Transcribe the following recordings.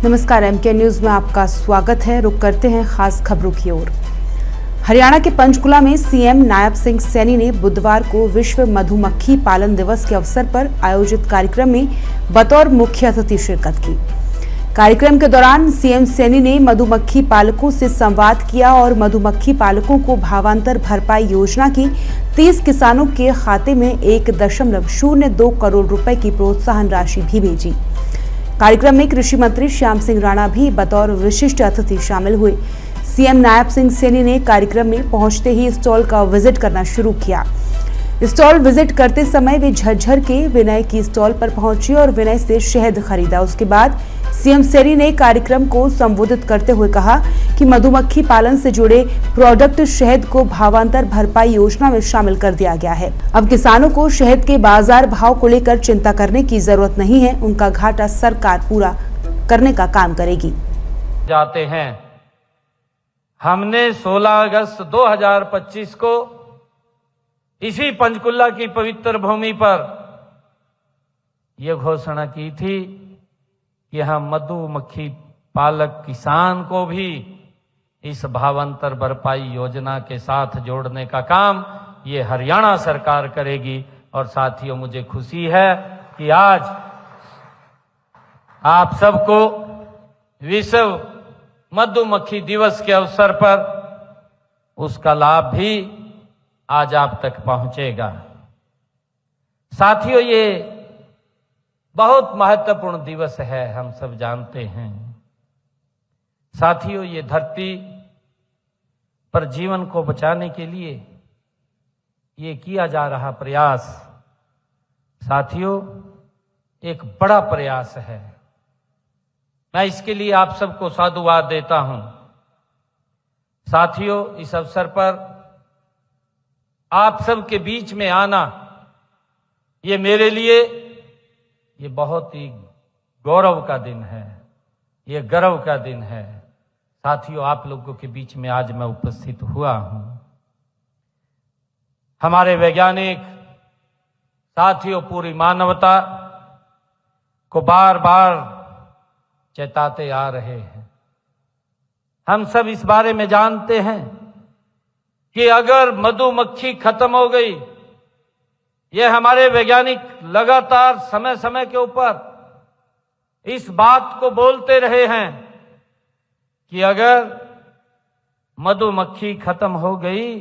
नमस्कार, MK news में आपका स्वागत है। रुक करते हैं खास खबरों की ओर। हरियाणा के पंचकुला में सीएम नायब सिंह सैनी ने बुधवार को विश्व मधुमक्खी पालन दिवस के अवसर पर आयोजित कार्यक्रम में बतौर मुख्य अतिथि शिरकत की। कार्यक्रम के दौरान सीएम सैनी ने मधुमक्खी पालकों से संवाद किया और मधुमक्खी पालकों को भावांतर भरपाई योजना की 30 किसानों के खाते में 1.02 करोड़ रुपए की प्रोत्साहन राशि भी भेजी। कार्यक्रम में कृषि मंत्री श्याम सिंह राणा भी बतौर विशिष्ट अतिथि शामिल हुए। सीएम नायब सिंह सैनी ने कार्यक्रम में पहुंचते ही स्टॉल का विजिट करना शुरू किया। स्टॉल विजिट करते समय वे झज्जर के विनय की स्टॉल पर पहुंची और विनय से शहद खरीदा। उसके बाद सीएम सैनी ने कार्यक्रम को संबोधित करते हुए कहा कि मधुमक्खी पालन से जुड़े प्रोडक्ट शहद को भावांतर भरपाई योजना में शामिल कर दिया गया है। अब किसानों को शहद के बाजार भाव को लेकर चिंता करने की जरूरत नहीं है। उनका घाटा सरकार पूरा करने का काम करेगी। जाते हैं। हमने 16 अगस्त 2025 को इसी पंचकुला की पवित्र भूमि पर यह घोषणा की थी कि हम मधुमक्खी पालक किसान को भी इस भावांतर भरपाई योजना के साथ जोड़ने का काम ये हरियाणा सरकार करेगी। और साथियों, मुझे खुशी है कि आज आप सबको विश्व मधुमक्खी दिवस के अवसर पर उसका लाभ भी आज आप तक पहुंचेगा। साथियों, ये बहुत महत्वपूर्ण दिवस है, हम सब जानते हैं। साथियों, ये धरती पर जीवन को बचाने के लिए ये किया जा रहा प्रयास, साथियों, एक बड़ा प्रयास है। मैं इसके लिए आप सबको साधुवाद देता हूं। साथियों, इस अवसर पर आप सबके बीच में आना ये मेरे लिए ये बहुत ही गौरव का दिन है, ये गर्व का दिन है। साथियों, आप लोगों के बीच में आज मैं उपस्थित हुआ हूं। हमारे वैज्ञानिक साथियों पूरी मानवता को बार बार चेताते आ रहे हैं। हम सब इस बारे में जानते हैं कि अगर मधुमक्खी खत्म हो गई, ये हमारे वैज्ञानिक लगातार समय समय के ऊपर इस बात को बोलते रहे हैं कि अगर मधुमक्खी खत्म हो गई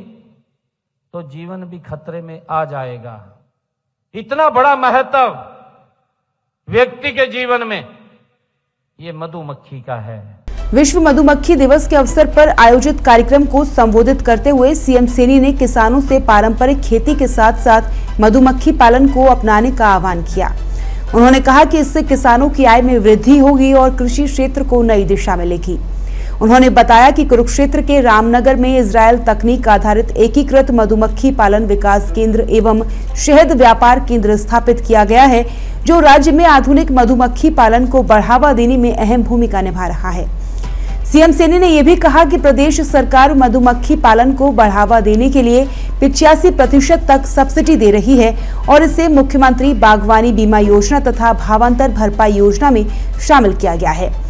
तो जीवन भी खतरे में आ जाएगा। इतना बड़ा महत्व व्यक्ति के जीवन में ये मधुमक्खी का है। विश्व मधुमक्खी दिवस के अवसर पर आयोजित कार्यक्रम को संबोधित करते हुए सीएम सैनी ने किसानों से पारंपरिक खेती के साथ साथ मधुमक्खी पालन को अपनाने का आह्वान किया। उन्होंने कहा कि इससे किसानों की आय में वृद्धि होगी और कृषि क्षेत्र को नई दिशा मिलेगी। उन्होंने बताया कि कुरुक्षेत्र के रामनगर में इजरायल तकनीक आधारित एकीकृत मधुमक्खी पालन विकास केंद्र एवं शहद व्यापार केंद्र स्थापित किया गया है, जो राज्य में आधुनिक मधुमक्खी पालन को बढ़ावा देने में अहम भूमिका निभा रहा है। सीएम सैनी ने यह भी कहा कि प्रदेश सरकार मधुमक्खी पालन को बढ़ावा देने के लिए 85% तक सब्सिडी दे रही है और इसे मुख्यमंत्री बागवानी बीमा योजना तथा भावांतर भरपाई योजना में शामिल किया गया है।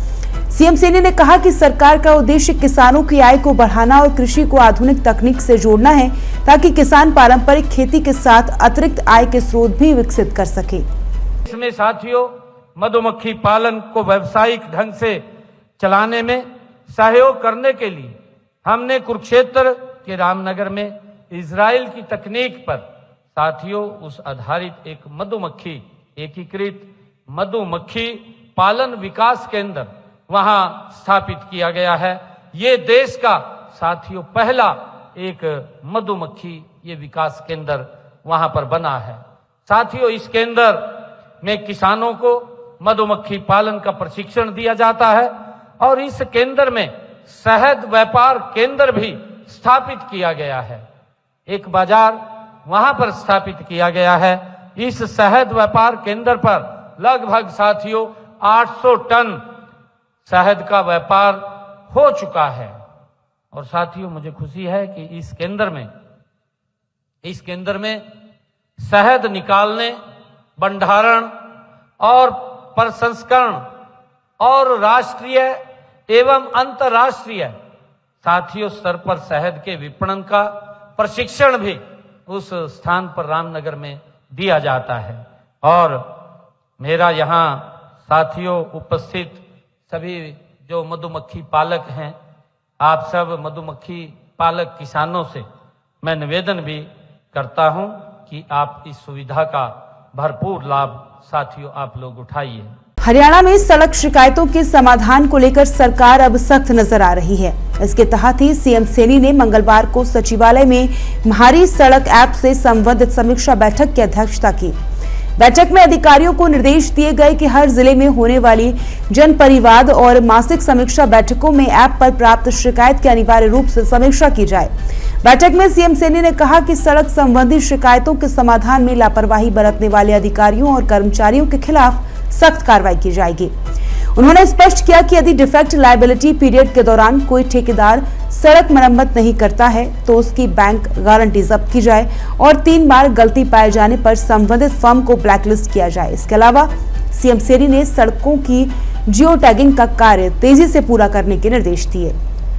सीएम सैनी ने कहा कि सरकार का उद्देश्य किसानों की आय को बढ़ाना और कृषि को आधुनिक तकनीक से जोड़ना है, ताकि किसान पारंपरिक खेती के साथ अतिरिक्त आय के स्रोत भी विकसित कर सके। इसमें साथियों, मधुमक्खी पालन को व्यावसायिक ढंग से चलाने में सहयोग करने के लिए हमने कुरुक्षेत्र के रामनगर में इजराइल की तकनीक पर साथियों उस आधारित एक मधुमक्खी एकीकृत मधुमक्खी पालन विकास केंद्र वहां स्थापित किया गया है। ये देश का साथियों पहला एक मधुमक्खी ये विकास केंद्र वहां पर बना है। साथियों, इस केंद्र में किसानों को मधुमक्खी पालन का प्रशिक्षण दिया जाता है और इस केंद्र में शहद व्यापार केंद्र भी स्थापित किया गया है। एक बाजार वहां पर स्थापित किया गया है। इस शहद व्यापार केंद्र पर लगभग साथियों 800 टन शहद का व्यापार हो चुका है। और साथियों, मुझे खुशी है कि इस केंद्र में शहद निकालने, भंडारण और प्रसंस्करण और राष्ट्रीय एवं अंतर्राष्ट्रीय साथियों स्तर पर शहद के विपणन का प्रशिक्षण भी उस स्थान पर रामनगर में दिया जाता है। और मेरा यहाँ साथियों उपस्थित सभी जो मधुमक्खी पालक हैं, आप सब मधुमक्खी पालक किसानों से मैं निवेदन भी करता हूं कि आप इस सुविधा का भरपूर लाभ साथियों आप लोग उठाइए। हरियाणा में सड़क शिकायतों के समाधान को लेकर सरकार अब सख्त नजर आ रही है। इसके तहत ही सीएम सैनी ने मंगलवार को सचिवालय में म्हारी सड़क ऐप से संबंधित समीक्षा बैठक की अध्यक्षता की। बैठक में अधिकारियों को निर्देश दिए गए कि हर जिले में होने वाली जन परिवाद और मासिक समीक्षा बैठकों में ऐप पर प्राप्त शिकायत की अनिवार्य रूप से समीक्षा की जाए। बैठक में सीएम सैनी ने कहा कि सड़क संबंधी शिकायतों के समाधान में लापरवाही बरतने वाले अधिकारियों और कर्मचारियों के खिलाफ सख्त कार्रवाई की जाएगी। उन्होंने स्पष्ट किया कि यदि डिफेक्ट लायबिलिटी पीरियड के दौरान कोई ठेकेदार सड़क मरम्मत नहीं करता है तो उसकी बैंक गारंटी जब्त की जाए और 3 बार गलती पाए जाने पर संबंधित फर्म को ब्लैकलिस्ट किया जाए। इसके अलावा सीएम सैनी ने सड़कों की जियो टैगिंग का कार्य तेजी से पूरा करने के निर्देश दिए।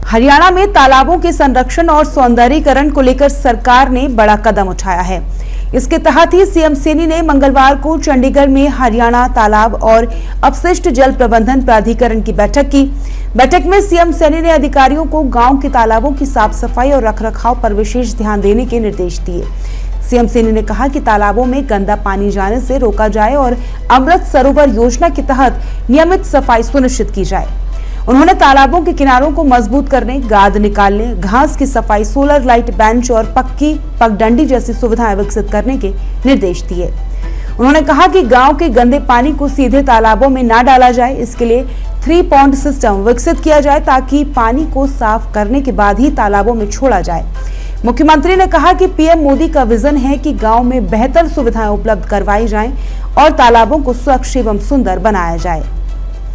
हरियाणा में तालाबों के संरक्षण और सौंदर्यीकरण को लेकर सरकार ने बड़ा कदम उठाया है। इसके तहत ही सीएम सैनी ने मंगलवार को चंडीगढ़ में हरियाणा तालाब और अपशिष्ट जल प्रबंधन प्राधिकरण की बैठक की। बैठक में सीएम सैनी ने अधिकारियों को गांव के तालाबों की साफ सफाई और रखरखाव पर विशेष ध्यान देने के निर्देश दिए। सीएम सैनी ने कहा कि तालाबों में गंदा पानी जाने से रोका जाए और अमृत सरोवर योजना के तहत नियमित सफाई सुनिश्चित की जाए। उन्होंने तालाबों के किनारों को मजबूत करने, गाद निकालने, घास की सफाई, सोलर लाइट बेंच और पक्की पगडंडी जैसी सुविधाएं विकसित करने के निर्देश दिए। उन्होंने कहा कि गांव के गंदे पानी को सीधे तालाबों में ना डाला जाए, इसके लिए 3 पॉन्ड सिस्टम विकसित किया जाए ताकि पानी को साफ करने के बाद ही तालाबों में छोड़ा जाए। मुख्यमंत्री ने कहा कि पीएम मोदी का विजन है कि गांव में बेहतर सुविधाएं उपलब्ध करवाई जाएं और तालाबों को स्वच्छ एवं सुंदर बनाया जाए।